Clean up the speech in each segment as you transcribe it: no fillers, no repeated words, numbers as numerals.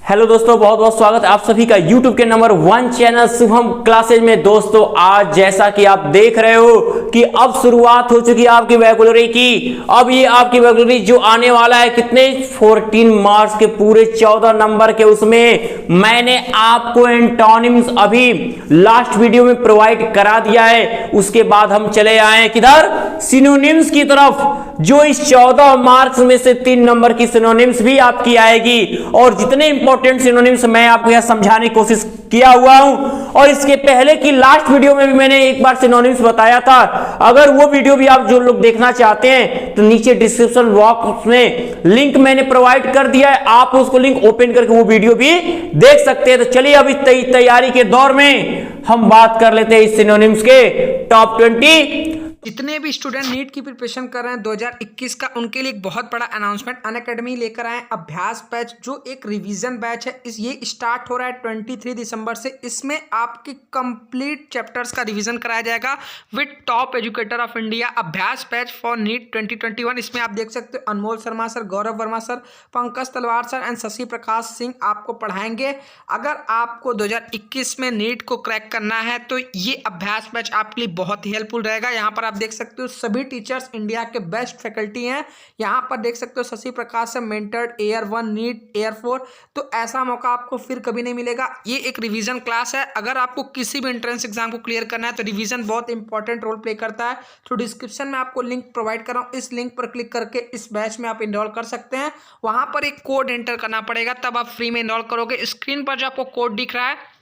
Hello दोस्तों, बहुत बहुत स्वागत है आप सभी का YouTube के नंबर 1 चैनल शुभम क्लासेज में। दोस्तों आज जैसा कि आप देख रहे हो कि अब शुरुआत हो चुकी है आपकी वोकैबुलरी की। अब ये आपकी वोकैबुलरी जो आने वाला है कितने 14 मार्क्स के पूरे 14 नंबर के, उसमें मैंने आपको एंटोनिम्स अभी लास्ट वीडियो में प्रोवाइड करा दिया है। उसके बाद हम चले आए किधर, सिनोनिम्स की तरफ, जो इस 14 मार्क्स में से 3 नंबर की सिनोनिम्स भी आपकी आएगी। और जितने इंपॉर्टेंट सिनोनिम्स मैं आपको यहां समझाने की कोशिश किया हुआ हूं, और इसके पहले की लास्ट वीडियो में भी मैंने एक बार सिनोनिम्स बताया था। अगर वो वीडियो भी आप जो लोग देखना चाहते हैं तो नीचे डिस्क्रिप्शन बॉक्स में लिंक मैंने प्रोवाइड कर दिया है, आप उसको लिंक ओपन करके वो वीडियो भी देख सकते हैं। तो चलिए अभी तैयारी के दौर में हम बात कर लेते हैं इस सिनोनिम्स के टॉप 20। जितने भी स्टूडेंट नीट की प्रिपरेशन कर रहे हैं 2021 का, उनके लिए एक बहुत बड़ा अनाउंसमेंट अनअकैडमी लेकर आए अभ्यास बैच, जो एक रिवीजन बैच है। ये स्टार्ट हो रहा है 23 दिसंबर से। इसमें आपके कंप्लीट चैप्टर्स का रिवीजन कराया जाएगा with top educator of India. अभ्यास बैच फॉर नीट 2021। इसमें आप देख सकते हो अनमोल शर्मा सर, गौरव वर्मा सर, पंकज तलवार सर एंड शशि प्रकाश सिंह आपको पढ़ाएंगे। अगर आपको 2021 में नीट को क्रैक करना है तो ये अभ्यास बैच आपके लिए बहुत ही हेल्पफुल रहेगा। यहाँ पर देख सकते हो सभी टीचर्स इंडिया के बेस्ट फैकल्टी हैं। यहां पर देख सकते हो शशि प्रकाश से मेंटर्ड एयर 1 नीट एयर 4, तो ऐसा मौका आपको फिर कभी नहीं मिलेगा। ये एक रिवीजन क्लास है। अगर आपको किसी भी एंट्रेंस एग्जाम को क्लियर करना है तो रिवीजन बहुत इंपॉर्टेंट रोल प्ले करता है। तो डिस्क्रिप्शन में आपको लिंक प्रोवाइड कर रहा हूं, इस लिंक पर क्लिक करके इस बैच में आप इनरोल कर सकते हैं। वहां पर एक कोड एंटर करना पड़ेगा, तब आप फ्री में इनरोल करोगे। स्क्रीन पर जो आपको कोड दिख रहा है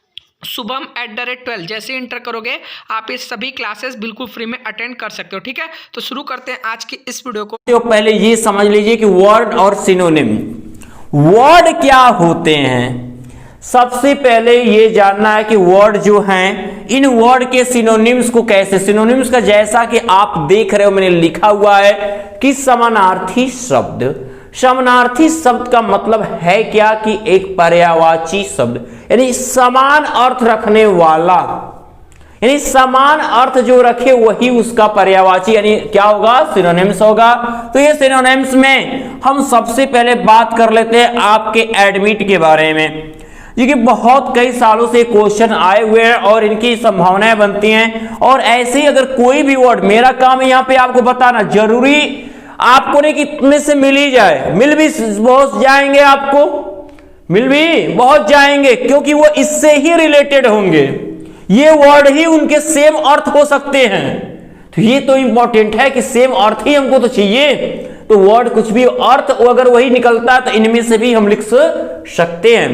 शुभम@12, जैसे इंटर करोगे आप ये सभी क्लासेस बिल्कुल फ्री में अटेंड कर सकते हो। ठीक है, तो शुरू करते हैं आज की इस वीडियो को। तो पहले ये समझ लीजिए कि वर्ड और सिनोनिम, वर्ड क्या होते हैं। सबसे पहले ये जानना है कि वर्ड जो हैं, इन वर्ड के सिनोनिम्स को कैसे, सिनोनिम्स का जैसा कि आप देख रहे हो मैंने लिखा हुआ है कि समानार्थी शब्द। समानार्थी शब्द का मतलब है क्या कि एक पर्यायवाची शब्द, यानी समान अर्थ रखने वाला, यानी समान अर्थ जो रखे वही उसका पर्यायवाची यानी क्या होगा, सिनोनिम्स होगा। तो ये सिनोनिम्स में हम सबसे पहले बात कर लेते हैं आपके एडमिट के बारे में, क्योंकि बहुत कई सालों से क्वेश्चन आए हुए हैं और इनकी संभावनाएं बनती हैं। और ऐसे ही अगर कोई भी वर्ड, मेरा काम है यहाँ पे आपको बताना, जरूरी आपको नहीं कि इतने से मिल ही जाए, मिल भी बहुत जाएंगे, आपको मिल भी बहुत जाएंगे, क्योंकि वो इससे ही रिलेटेड होंगे। ये वर्ड ही उनके सेम अर्थ हो सकते हैं। तो ये तो इंपॉर्टेंट है कि सेम अर्थ ही हमको तो चाहिए। तो वर्ड कुछ भी अर्थ अगर वही निकलता है तो इनमें से भी हम लिख सकते हैं।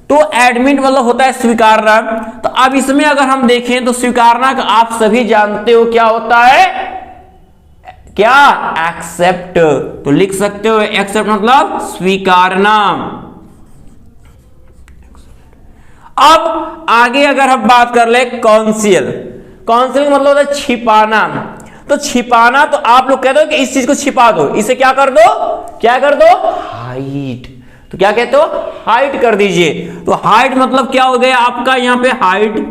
तो एडमिट मतलब होता है स्वीकारना। तो अब इसमें अगर हम देखें तो स्वीकारना का आप सभी जानते हो क्या होता है, क्या, एक्सेप्ट। तो लिख सकते हो एक्सेप्ट मतलब स्वीकारना। अब आगे अगर हम बात कर ले काउंसिल, काउंसिल मतलब होता है छिपाना। तो छिपाना तो आप लोग कहते हो कि इस चीज को छिपा दो, इसे क्या कर दो, क्या कर दो, हाइड। तो क्या कहते हो, हाइड कर दीजिए। तो हाइड मतलब क्या हो गया आपका, यहां पे हाइड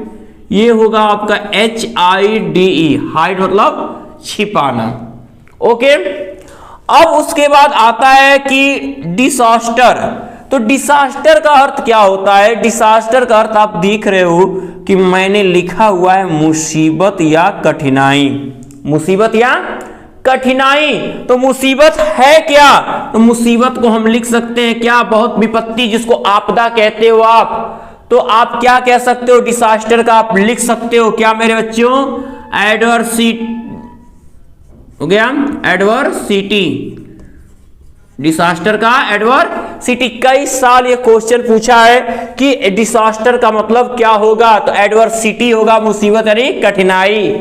ये होगा आपका HIDE, हाइड मतलब छिपाना। ओके, अब उसके बाद आता है कि डिसास्टर। तो डिसास्टर का अर्थ क्या होता है, डिसास्टर का अर्थ आप देख रहे हो कि मैंने लिखा हुआ है मुसीबत या कठिनाई, मुसीबत या कठिनाई। तो मुसीबत है क्या, तो मुसीबत को हम लिख सकते हैं क्या, बहुत विपत्ति, जिसको आपदा कहते हो आप। तो आप क्या कह सकते हो, डिसास्टर का आप लिख सकते हो क्या मेरे बच्चों, एडवर्सिटी हो गया, एडवर्सिटी, डिसास्टर का एडवर्सिटी। कई साल ये क्वेश्चन पूछा है कि डिसास्टर का मतलब क्या होगा, तो एडवर्सिटी होगा, मुसीबत यानी कठिनाई।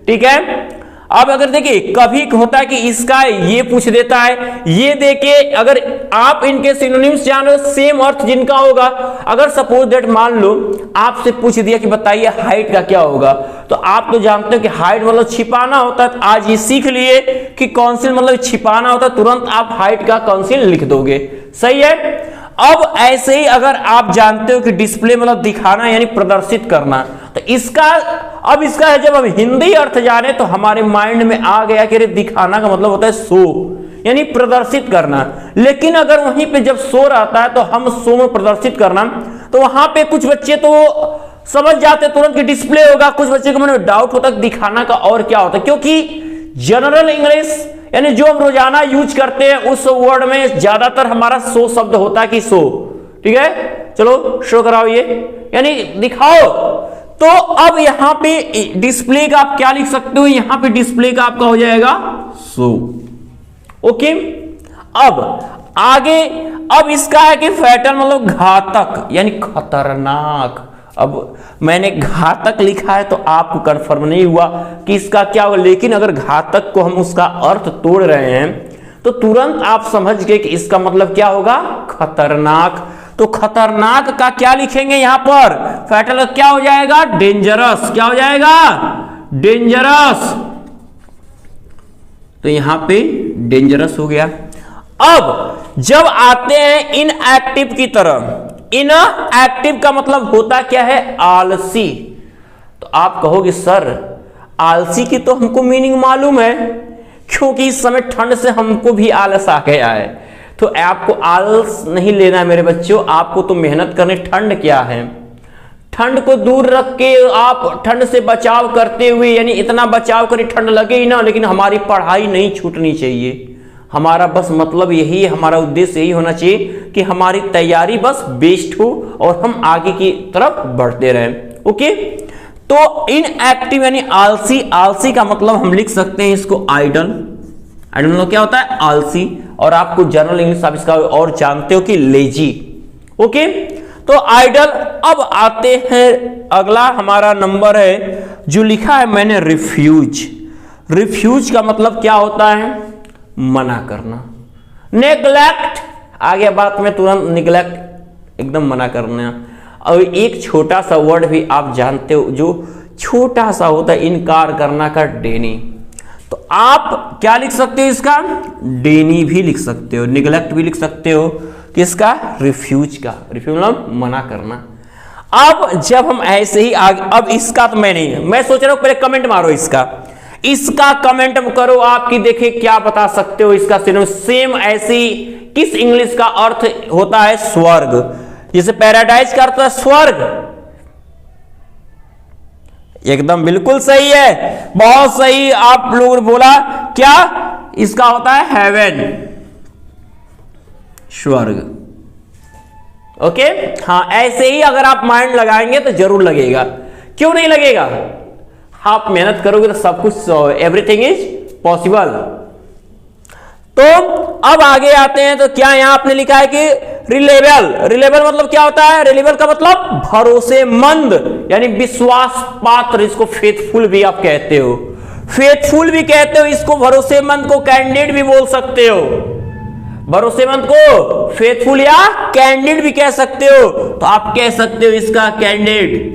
ठीक है, अब अगर देखिए कभी होता है कि इसका ये पूछ देता है, ये देके अगर आप इनके सिनोनिम्स जानो सेम अर्थ जिनका होगा, अगर सपोज दैट मान लो आपसे पूछ दिया कि बताइए हाइट का क्या होगा, तो आप तो जानते हो कि हाइट मतलब छिपाना होता है। आज ये सीख लिए कि काउंसिल मतलब छिपाना होता है, तुरंत आप हाइट का काउंसिल लिख दोगे, सही है। अब ऐसे ही अगर आप जानते हो कि डिस्प्ले मतलब दिखाना यानी प्रदर्शित करना, तो इसका अब इसका है जब हम हिंदी अर्थ जाने तो हमारे माइंड में आ गया कि दिखाना का मतलब होता है शो, यानी प्रदर्शित करना। लेकिन अगर वहीं पे जब शो रहता है तो हम शो में प्रदर्शित करना, तो वहां पे कुछ बच्चे तो समझ जाते तुरंत कि डिस्प्ले होगा, कुछ बच्चे को मन में डाउट होता दिखाना का और क्या होता है, क्योंकि जनरल इंग्लिश यानी जो हम रोजाना यूज करते हैं उस वर्ड में ज्यादातर हमारा शो शब्द होता है कि शो। ठीक है, चलो शो कराओ ये, यानी दिखाओ। तो अब यहां पे डिस्प्ले का आप क्या लिख सकते हो, यहां पे डिस्प्ले का आपका हो जाएगा शो। ओके, अब आगे, अब इसका है कि फैटल मतलब घातक यानी खतरनाक। अब मैंने घातक लिखा है तो आपको कंफर्म नहीं हुआ कि इसका क्या होगा, लेकिन अगर घातक को हम उसका अर्थ तोड़ रहे हैं तो तुरंत आप समझ गए कि इसका मतलब क्या होगा, खतरनाक। तो खतरनाक का क्या लिखेंगे यहां पर, फैटल क्या हो जाएगा, डेंजरस। क्या हो जाएगा, डेंजरस। तो यहां पे डेंजरस हो गया। अब जब आते हैं इनएक्टिव की तरह, इनएक्टिव का मतलब होता क्या है, आलसी। तो आप कहोगे सर आलसी की तो हमको मीनिंग मालूम है, क्योंकि इस समय ठंड से हमको भी आलस आ गया है। तो आपको आलस नहीं लेना है मेरे बच्चों, आपको तो मेहनत करनी। ठंड क्या है, ठंड को दूर रख के आप ठंड से बचाव करते हुए, यानी इतना बचाव करें ठंड लगे ही ना, लेकिन हमारी पढ़ाई नहीं छूटनी चाहिए। हमारा बस मतलब यही है, हमारा उद्देश्य यही होना चाहिए कि हमारी तैयारी बस बेस्ट हो और हम आगे की तरफ बढ़ते रहें। ओके, तो इनएक्टिव यानी आलसी। आलसी का मतलब हम लिख सकते हैं इसको आइडल। आइडल मतलब क्या होता है, आलसी। और आपको जनरल इंग्लिश आप इसका और जानते हो कि लेजी। ओके, तो आइडल। अब आते हैं, अगला हमारा नंबर है जो लिखा है मैंने, रिफ्यूज। रिफ्यूज का मतलब क्या होता है, मना करना। नेग्लेक्ट आ गया बात में तुरंत, निग्लेक्ट एकदम मना करना। और एक छोटा सा वर्ड भी आप जानते हो जो छोटा सा होता है, इनकार करना का, डेनी। तो आप क्या लिख सकते हो इसका, डेनी भी लिख सकते हो, निग्लेक्ट भी लिख सकते हो, किसका, रिफ्यूज का। रिफ्यूज मतलब मना करना। अब जब हम ऐसे ही आगे, अब इसका तो मैं सोच रहा हूं पहले कमेंट मारो इसका कमेंट करो आपकी, देखे क्या बता सकते हो इसका सिनोनिम। सेम ऐसी किस इंग्लिश का अर्थ होता है, स्वर्ग। जैसे पैराडाइज का अर्थ है स्वर्ग, एकदम बिल्कुल सही है, बहुत सही आप लोगों ने बोला। क्या इसका होता है, हेवन, स्वर्ग। ओके, हाँ ऐसे ही अगर आप माइंड लगाएंगे तो जरूर लगेगा, क्यों नहीं लगेगा, आप मेहनत करोगे तो सब कुछ, एवरीथिंग इज पॉसिबल। तो अब आगे आते हैं, तो क्या यहां आपने लिखा है कि रिलेबल। रिलेबल मतलब क्या होता है, रिलेबल का मतलब भरोसेमंद यानी विश्वास पात्र, इसको फेथफुल भी आप कहते हो, फेथफुल भी कहते हो इसको, भरोसेमंद को कैंडिडेट भी बोल सकते हो, भरोसेमंद को फेथफुल या कैंडिडेट भी कह सकते हो। तो आप कह सकते हो इसका कैंडिडेट,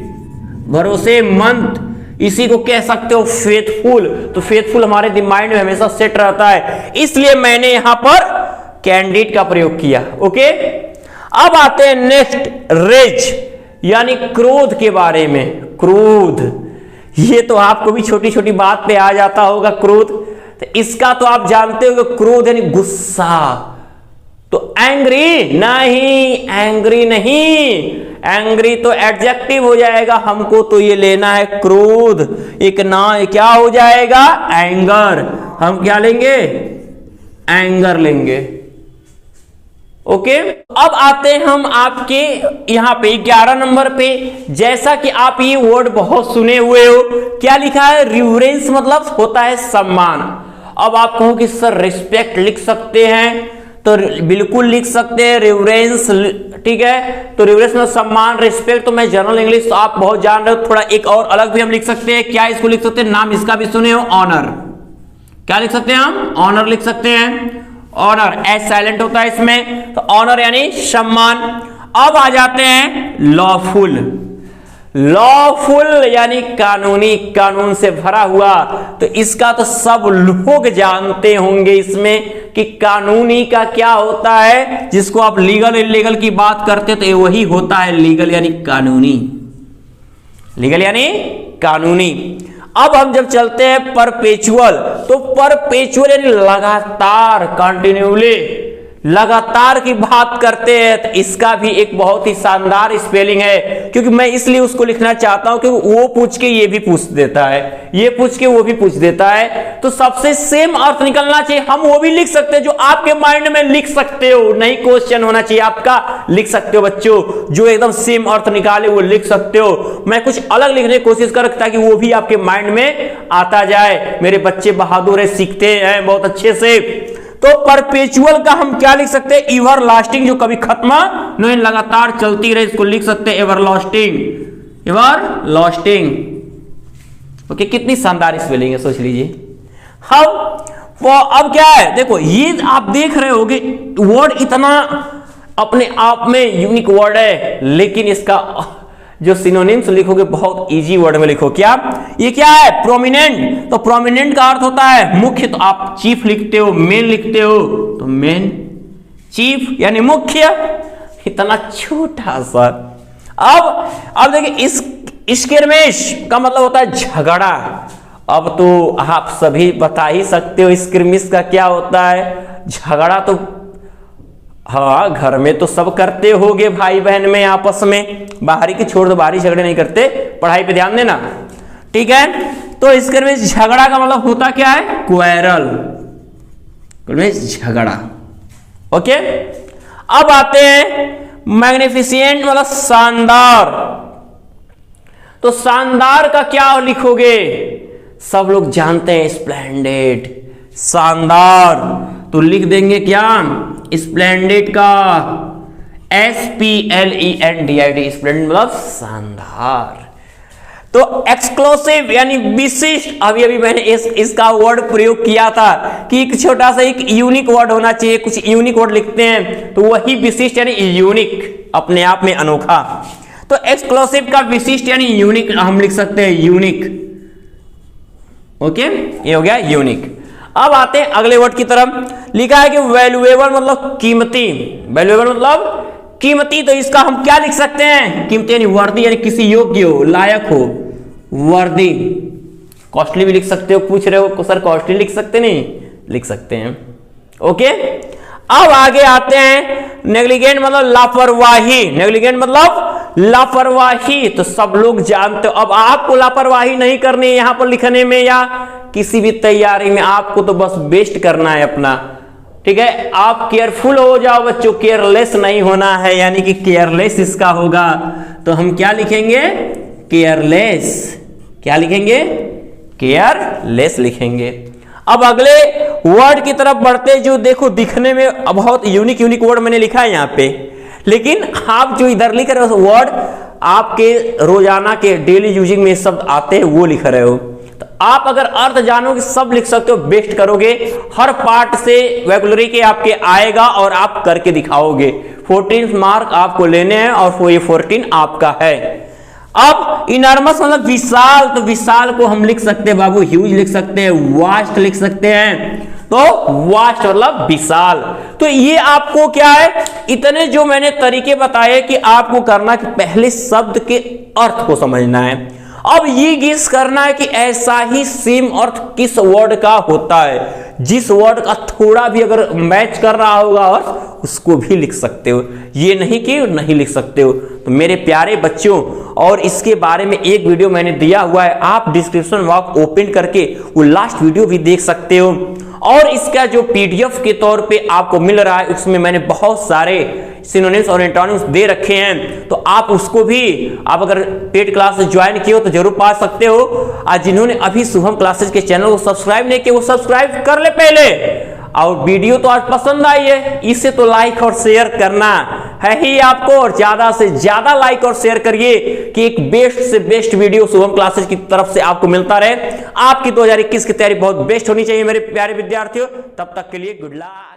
भरोसेमंद इसी को कह सकते हो फेथफुल। तो फेथफुल हमारे माइंड में हमेशा सेट रहता है, इसलिए मैंने यहां पर कैंडिडेट का प्रयोग किया। ओके, अब आते हैं नेक्स्ट, रेज यानी क्रोध के बारे में। क्रोध, ये तो आपको भी छोटी छोटी बात पे आ जाता होगा, क्रोध। तो इसका तो आप जानते हो, क्रोध यानी गुस्सा। तो एंग्री नहीं, एंग्री नहीं, एंग्री तो एडजेक्टिव हो जाएगा, हमको तो ये लेना है क्रोध। एक ना क्या हो जाएगा, एंगर। हम क्या लेंगे, एंगर लेंगे। ओके, अब आते हैं हम आपके यहां पे 11 नंबर पे। जैसा कि आप ये वर्ड बहुत सुने हुए हो, क्या लिखा है, रिवरेंस मतलब होता है सम्मान। अब आप कहो कि सर रिस्पेक्ट लिख सकते हैं, तो बिल्कुल लिख सकते हैं रिवरेंस, ठीक है। तो रिवरेंस में सम्मान, रिस्पेक्ट, तो मैं जनरल इंग्लिश तो आप बहुत जान रहे हो, थोड़ा एक और अलग भी हम लिख सकते हैं। क्या इसको लिख सकते हैं, नाम इसका भी सुने हो, ऑनर। क्या लिख सकते हैं हम, ऑनर लिख सकते हैं, ऑनर, एस साइलेंट होता है इसमें, तो ऑनर यानी सम्मान। अब आ जाते हैं लॉफुल। लॉफुल यानी कानूनी, कानून से भरा हुआ। तो इसका तो सब लोग जानते होंगे इसमें कि कानूनी का क्या होता है, जिसको आप लीगल इलीगल की बात करते तो वही होता है लीगल यानी कानूनी, लीगल यानी कानूनी। अब हम जब चलते हैं परपेचुअल, तो परपेचुअल यानी लगातार, कंटिन्यूली, लगातार की बात करते हैं, तो इसका भी एक बहुत ही शानदार स्पेलिंग है, क्योंकि मैं इसलिए उसको लिखना चाहता हूं क्योंकि वो पूछ के ये भी पूछ देता है, ये पूछ के वो भी पूछ देता है, तो सबसे सेम अर्थ निकलना चाहिए। हम वो भी लिख सकते हैं जो आपके माइंड में लिख सकते हो, नहीं क्वेश्चन होना चाहिए आपका, लिख सकते हो बच्चों, जो एकदम सेम अर्थ निकाले वो लिख सकते हो। मैं कुछ अलग लिखने की कोशिश कर ताकि वो भी आपके माइंड में आता जाए। मेरे बच्चे बहादुर है, सीखते हैं बहुत अच्छे से। तो परपेचुअल का हम क्या लिख सकते हैं? एवर लास्टिंग, जो कभी खत्म नहीं, लगातार चलती रहे, इसको लिख सकते हैं ever lasting, ever lasting. Okay, कितनी शानदार स्पेलिंग है, सोच लीजिए। अब क्या है, देखो ये आप देख रहे होगे वर्ड इतना अपने आप में यूनिक वर्ड है, लेकिन इसका जो सिनोनिम्स लिखोगे बहुत इजी वर्ड में लिखो। क्या ये क्या है? प्रोमिनेंट। तो प्रोमिनेंट का अर्थ होता है मुख्य, तो आप चीफ लिखते हो, मेन लिखते हो, तो मेन, चीफ यानी मुख्य, इतना छोटा सा। अब देखिए, इस स्किर्मिश का मतलब होता है झगड़ा। अब तो आप सभी बता ही सकते हो स्किर्मिश का क्या होता है। झगड़ा तो हाँ, घर में तो सब करते होगे भाई बहन में आपस में, बाहरी की छोड़ दो, बाहरी झगड़े नहीं करते, पढ़ाई पे ध्यान देना, ठीक है। तो इसके में झगड़ा का मतलब होता क्या है? क्वेरल, झगड़ा। ओके, अब आते हैं मैग्निफिसेंट मतलब शानदार। तो शानदार का क्या लिखोगे? सब लोग जानते हैं स्प्लेंडेड, शानदार, तो लिख देंगे क्या? स्प्लेंडेड का SPLENDID, स्प्लेंडेड मतलब शानदार। तो एक्सक्लूसिव यानी विशिष्ट, अभी मैंने इसका वर्ड प्रयोग किया था कि एक छोटा सा एक यूनिक वर्ड होना चाहिए, कुछ यूनिक वर्ड लिखते हैं तो वही विशिष्ट यानी यूनिक, अपने आप में अनोखा। तो एक्सक्लूसिव का विशिष्ट यानी यूनिक हम लिख सकते हैं, यूनिक। ओके, ये हो गया यूनिक। अब आते हैं अगले वर्ड की तरफ। लिखा है कि वैल्यूएबल मतलब कीमती, वैल्यूएबल मतलब कीमती, तो इसका हम क्या लिख सकते हैं? कीमती यानी वर्दी, यानी किसी योग्य हो, लायक हो, वर्दी। कॉस्टली भी लिख सकते हो, पूछ रहे हो सर कॉस्टली लिख सकते नहीं? लिख सकते हैं। ओके, अब आगे आते हैं नेग्लिजेंट मतलब लापरवाही, नेग्लिजेंट मतलब लापरवाही, तो सब लोग जानते हो। अब आपको लापरवाही नहीं करनी है यहां पर लिखने में या किसी भी तैयारी में, आपको तो बस बेस्ट करना है अपना, ठीक है। आप केयरफुल हो जाओ बच्चों, केयरलेस नहीं होना है, यानी कि केयरलेस इसका होगा। तो हम क्या लिखेंगे? केयरलेस। क्या लिखेंगे? केयरलेस लिखेंगे। अब अगले वर्ड की तरफ बढ़ते, जो देखो दिखने में बहुत यूनिक वर्ड मैंने लिखा है यहाँ पे, लेकिन आप जो इधर लिख रहे हो वर्ड आपके रोजाना के डेली यूजिंग में शब्द आते हैं, वो लिख रहे हो। तो आप अगर अर्थ जानोगे सब लिख सकते हो, बेस्ट करोगे, हर पार्ट से वोकैबुलरी के आपके आएगा और आप करके दिखाओगे। 14 मार्क आपको लेने हैं और ये 14 आपका है। अब इनॉर्मस मतलब विशाल, तो विशाल को हम लिख सकते हैं बाबू, ह्यूज लिख सकते हैं, वास्ट लिख सकते हैं, तो वास्ट मतलब विशाल। तो ये आपको क्या है, इतने जो मैंने तरीके बताए कि आपको करना कि पहले शब्द के अर्थ को समझना है, अब ये गेस करना है कि ऐसा ही सेम अर्थ किस वर्ड का होता है। जिस वर्ड का थोड़ा भी अगर मैच कर रहा होगा अर्थ, उसको भी लिख सकते हो, ये नहीं कि नहीं लिख सकते हो। तो मेरे प्यारे बच्चों, और इसके बारे में एक वीडियो मैंने दिया हुआ है, आप डिस्क्रिप्शन बॉक्स ओपन करके वो लास्ट वीडियो भी देख सकते हो। और इसका जो PDF के तौर पे आपको मिल रहा है, उसमें मैंने बहुत सारे सिनोनिम्स और एंटोनिम्स दे रखे हैं, तो आप उसको भी, आप अगर पेड क्लास ज्वाइन किए हो तो जरूर पा सकते हो। आज जिन्होंने अभी शुभम क्लासेज के चैनल को सब्सक्राइब नहीं किया, वो सब्सक्राइब कर ले पहले। और वीडियो तो आज पसंद आई है, इसे तो लाइक और शेयर करना है ही आपको, और ज्यादा से ज्यादा लाइक और शेयर करिए कि एक बेस्ट से बेस्ट वीडियो शुभम क्लासेज की तरफ से आपको मिलता रहे। आपकी 2021 की तैयारी बहुत बेस्ट होनी चाहिए मेरे प्यारे विद्यार्थियों। तब तक के लिए गुड लक।